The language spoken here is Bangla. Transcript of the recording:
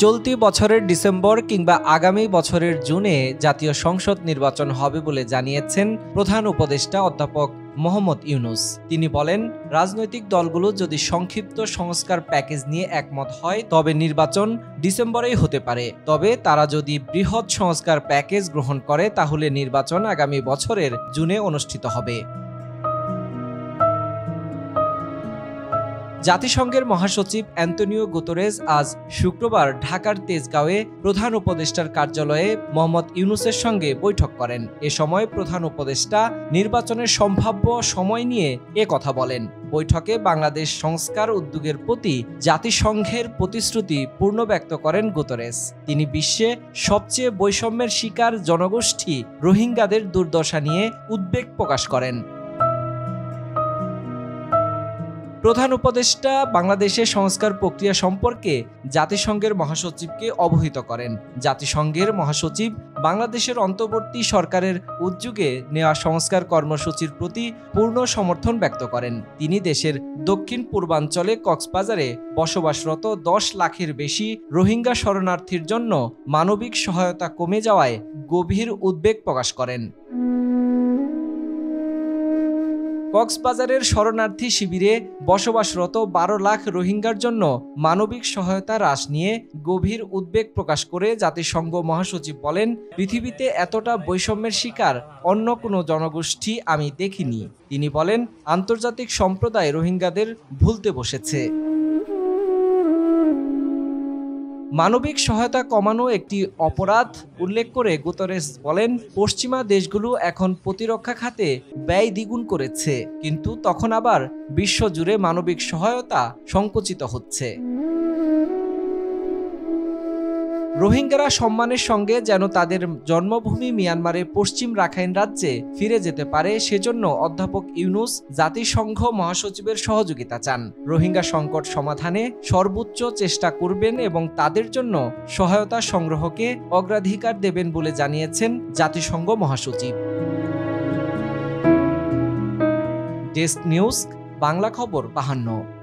চলতি বছরের ডিসেম্বর কিংবা আগামী বছরের জুনে জাতীয় সংসদ নির্বাচন হবে বলে জানিয়েছেন প্রধান উপদেষ্টা অধ্যাপক মোহাম্মদ ইউনূস। তিনি বলেন, রাজনৈতিক দলগুলো যদি সংক্ষিপ্ত সংস্কার প্যাকেজ নিয়ে একমত হয় তবে নির্বাচন ডিসেম্বরেই হতে পারে। তবে তারা যদি বৃহৎ সংস্কার প্যাকেজ গ্রহণ করে তাহলে নির্বাচন আগামী বছরের জুনে অনুষ্ঠিত হবে। জাতিসংঘের মহাসচিব অ্যান্তোনিও গুতেরেস আজ শুক্রবার ঢাকার তেজগাঁওয়ে প্রধান উপদেষ্টার কার্যালয়ে মোহাম্মদ ইউনূসের সঙ্গে বৈঠক করেন। এ সময় প্রধান উপদেষ্টা নির্বাচনের সম্ভাব্য সময় নিয়ে কথা বলেন। বৈঠকে বাংলাদেশ সংস্কার উদ্যোগের প্রতি জাতিসংঘের প্রতিশ্রুতি পূর্ণ ব্যক্ত করেন গুতেরেস। তিনি বিশ্বে সবচেয়ে বৈষম্যের শিকার জনগোষ্ঠী রোহিঙ্গাদের দুর্দশা নিয়ে উদ্বেগ প্রকাশ করেন। প্রধান উপদেষ্টা বাংলাদেশের সংস্কার প্রক্রিয়া সম্পর্কে জাতিসংঘের মহাসচিবকে অবহিত করেন। জাতিসংঘের মহাসচিব বাংলাদেশের অন্তর্বর্তী সরকারের উদ্যোগে নেওয়া সংস্কার কর্মসূচির প্রতি পূর্ণ সমর্থন ব্যক্ত করেন। তিনি দেশের দক্ষিণ পূর্বাঞ্চলে কক্সবাজারে বসবাসরত 10 লাখের বেশি রোহিঙ্গা শরণার্থীর জন্য মানবিক সহায়তা কমে যাওয়ায় গভীর উদ্বেগ প্রকাশ করেন। কক্সবাজারের শরণার্থী শিবিরে বসবাসরত 12 লাখ রোহিঙ্গার জন্য মানবিক সহায়তা হ্রাস নিয়ে গভীর উদ্বেগ প্রকাশ করে জাতিসংঘ মহাসচিব বলেন, পৃথিবীতে এতটা বৈষম্যের শিকার অন্য কোনো জনগোষ্ঠী আমি দেখিনি। তিনি বলেন, আন্তর্জাতিক সম্প্রদায় রোহিঙ্গাদের ভুলতে বসেছে। মানবিক সহায়তা কমানো একটি অপরাধ উল্লেখ করে গুতেরেস বলেন, পশ্চিমা দেশগুলো এখন প্রতিরক্ষা খাতে ব্যয় দ্বিগুণ করেছে, কিন্তু তখন আবার বিশ্বজুড়ে মানবিক সহায়তা সংকুচিত হচ্ছে। রোহিঙ্গারা সম্মানের সঙ্গে যেন তাদের জন্মভূমি মিয়ানমারের পশ্চিম রাখাইন রাজ্যে ফিরে যেতে পারে, সেজন্য অধ্যাপক ইউনূস জাতিসংঘ মহাসচিবের সহযোগিতা চান। রোহিঙ্গা সংকট সমাধানে সর্বোচ্চ চেষ্টা করবেন এবং তাদের জন্য সহায়তা সংগ্রহকে অগ্রাধিকার দেবেন বলে জানিয়েছেন জাতিসংঘ মহাসচিব। ডেস্ক নিউজ, বাংলা খবর 52।